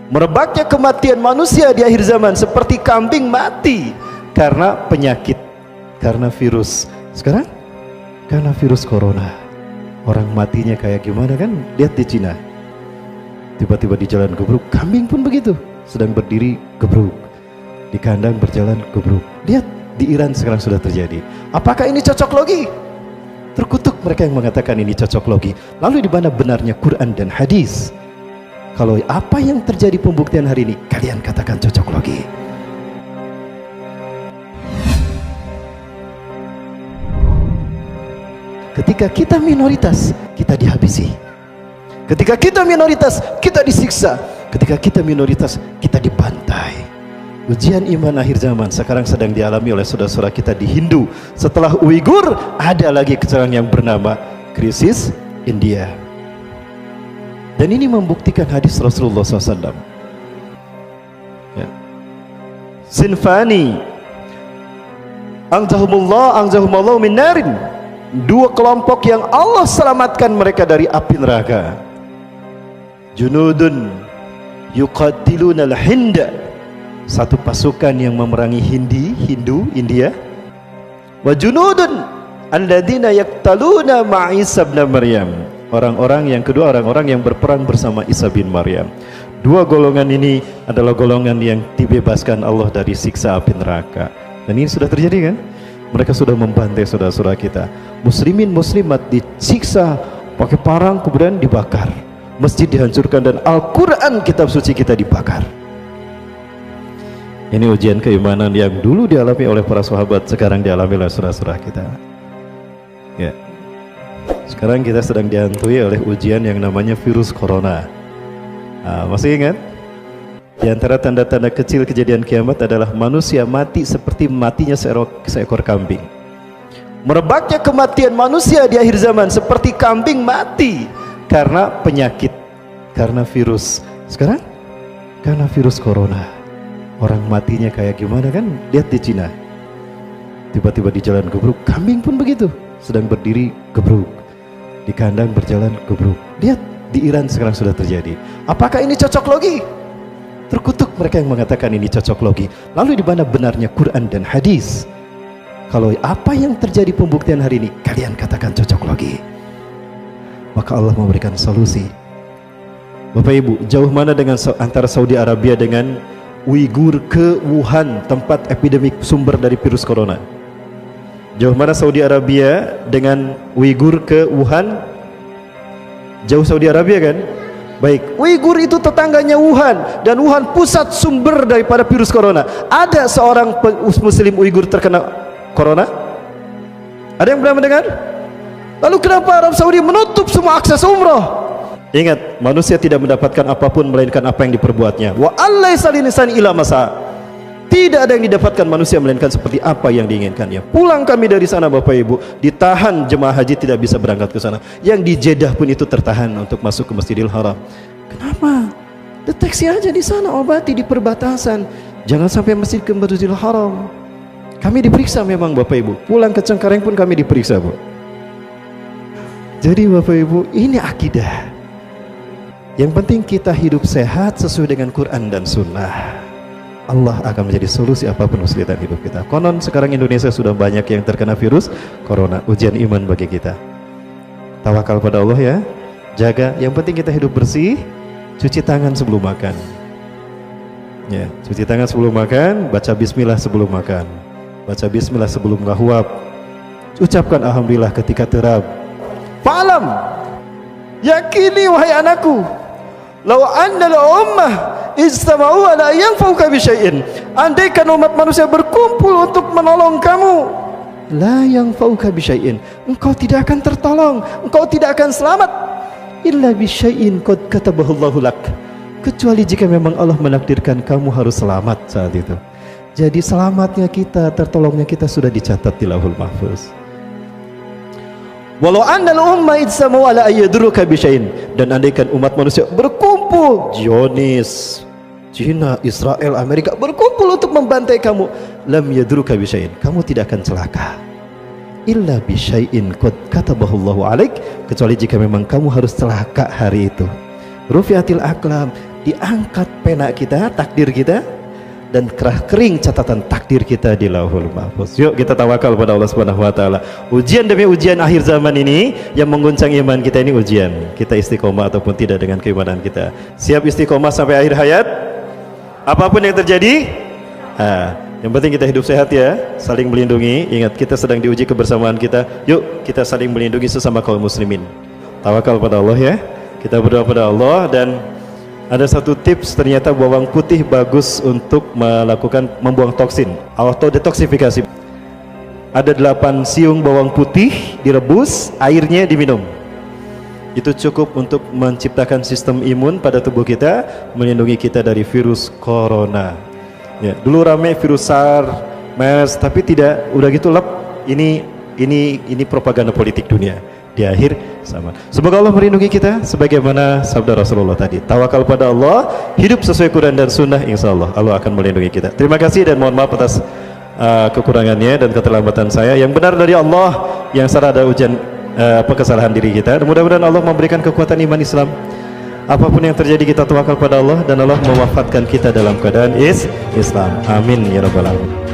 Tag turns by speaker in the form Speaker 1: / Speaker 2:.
Speaker 1: Merebaknya kematian manusia di akhir zaman seperti kambing mati karena penyakit, karena virus. Sekarang karena virus corona, orang matinya kayak gimana kan? Lihat di Cina, tiba-tiba di jalan gebruk, kambing pun begitu, sedang berdiri gebruk, di kandang berjalan gebruk. Lihat di Iran sekarang sudah terjadi. Apakah ini cocok logi? Terkutuk mereka yang mengatakan ini cocok logi. Lalu di mana benarnya Quran dan hadis? Kalau apa yang terjadi pembuktian hari ini, kalian katakan cocok logi. Ketika kita minoritas, kita dihabisi. Ketika kita minoritas, kita disiksa. Ketika kita minoritas, kita dibantai. Ujian iman akhir zaman sekarang sedang dialami oleh saudara-saudara kita di Hindu. Setelah Uighur, ada lagi sekarang yang bernama krisis India. Dan ini membuktikan hadis Rasulullah SAW. Ya. Sinfani anjahumullahu min narin. Dua kelompok yang Allah selamatkan mereka dari api neraka. Junudun yuqatiluna al-Hinda. Satu pasukan yang memerangi Hindu, India. Wa junudun alladzina yaqtaluna ma'a Isa bin Maryam. Orang-orang yang kedua, orang-orang yang berperang bersama Isa bin Maryam. Dua golongan ini adalah golongan yang dibebaskan Allah dari siksa api neraka. Dan ini sudah terjadi kan? Mereka sudah membantai saudara-saudara kita. Muslimin muslimat disiksa pakai parang, kemudian dibakar. Masjid dihancurkan dan Al-Quran kitab suci kita dibakar. Ini ujian keimanan yang dulu dialami oleh para sahabat, sekarang dialami oleh saudara-saudara kita. Ya. Sekarang kita sedang dihantui oleh ujian yang namanya virus corona. Masih ingat? Di antara tanda-tanda kecil kejadian kiamat adalah manusia mati seperti matinya seekor kambing. Merebaknya kematian manusia di akhir zaman seperti kambing mati karena penyakit, karena virus. Sekarang karena virus corona, orang matinya kayak gimana kan? Lihat di Cina, tiba-tiba di jalan gebruk, kambing pun begitu, sedang berdiri gebruk, di kandang berjalan gebruk. Lihat di Iran sekarang sudah terjadi. Apakah ini cocok logi? Terkutuk mereka yang mengatakan ini cocok logi. Lalu di mana benarnya Quran dan hadis? Kalau apa yang terjadi pembuktian hari ini, kalian katakan cocok logi. Maka Allah memberikan solusi. Bapak Ibu, jauh mana dengan antara Saudi Arabia dengan Uighur ke Wuhan, tempat epidemik sumber dari virus corona? Jauh mana Saudi Arabia dengan Uighur ke Wuhan? Jauh Saudi Arabia kan? Baik, Uighur itu tetangganya Wuhan, dan Wuhan pusat sumber daripada virus corona. Ada seorang muslim Uighur terkena corona? Ada yang pernah mendengar? Lalu kenapa Arab Saudi menutup semua akses umroh? Ingat, manusia tidak mendapatkan apapun melainkan apa yang diperbuatnya. Wa allaisa linsani illa masa. Tidak ada yang didapatkan manusia melainkan seperti apa yang diinginkannya. Pulang kami dari sana Bapak Ibu, ditahan jemaah haji tidak bisa berangkat ke sana. Yang di Jeddah pun itu tertahan untuk masuk ke Masjidil Haram. Kenapa? Deteksi aja di sana, obati di perbatasan. Jangan sampai masjid ke Masjidil Haram. Kami diperiksa memang Bapak Ibu. Pulang ke Cengkareng pun kami diperiksa, Bu. Jadi Bapak Ibu, ini akidah. Yang penting kita hidup sehat sesuai dengan Quran dan Sunnah. Allah akan menjadi solusi apapun kesulitan hidup kita. Konon sekarang Indonesia sudah banyak yang terkena virus corona. Ujian iman bagi kita. Tawakal pada Allah ya. Jaga, yang penting kita hidup bersih. Cuci tangan sebelum makan. Ya, cuci tangan sebelum makan. Baca bismillah sebelum makan. Baca bismillah sebelum ngahwab. Ucapkan alhamdulillah ketika terab. Fa'alam, yakini wahai anakku, law anna al-ummah istama'u ala yanfa'uka bi syai'in. Andaikan umat manusia berkumpul untuk menolong kamu, la yanfa'uka bi syai'in, engkau tidak akan tertolong, engkau tidak akan selamat, illa bi syai'in qad katabahu Allahu lak, kecuali jika memang Allah menakdirkan kamu harus selamat saat itu. Jadi selamatnya kita, tertolongnya kita sudah dicatat di Lauhul Mahfuz. Walau annal umma ijtama'u ala ayyadurruka bi syai'in, dan andaikan umat manusia berkumpul, Zionis, Cina, Israel, Amerika berkumpul untuk membantai kamu, lam yadurruka bi syai'in, kamu tidak akan celaka, illa bi syai'in qad katabahu Allahu alaik, kecuali jika memang kamu harus celaka hari itu. rufiatil aqlam, diangkat pena kita, takdir kita, dan kerah kering catatan takdir kita di Lauhul Mahfuz. Yuk kita tawakal pada Allah Subhanahu wa taala. Ujian demi ujian akhir zaman ini yang mengguncang iman kita, ini ujian. Kita istiqomah ataupun tidak dengan keimanan kita. Siap istiqomah sampai akhir hayat? Apapun yang terjadi, yang penting kita hidup sehat ya, saling melindungi. Ingat kita sedang diuji kebersamaan kita. Yuk kita saling melindungi sesama kaum muslimin. Tawakal pada Allah ya. Kita berdoa pada Allah. Dan ada satu tips, ternyata bawang putih bagus untuk membuang toksin, auto detoksifikasi. Ada 8 siung bawang putih direbus, airnya diminum. Itu cukup untuk menciptakan sistem imun pada tubuh kita, melindungi kita dari virus corona. Ya, dulu rame virus SARS, MERS, tapi tidak, udah gitu lep. Ini propaganda politik dunia. Di akhir sama. Semoga Allah melindungi kita sebagaimana sabda Rasulullah tadi. Tawakal pada Allah, hidup sesuai Quran dan Sunnah, insya Allah Allah akan melindungi kita. Terima kasih dan mohon maaf atas kekurangannya dan keterlambatan saya. Yang benar dari Allah, yang salah ada kesalahan diri kita. Mudah-mudahan Allah memberikan kekuatan iman Islam. Apapun yang terjadi kita tawakal pada Allah dan Allah mewafatkan kita dalam keadaan Islam. Amin ya rabbal alamin.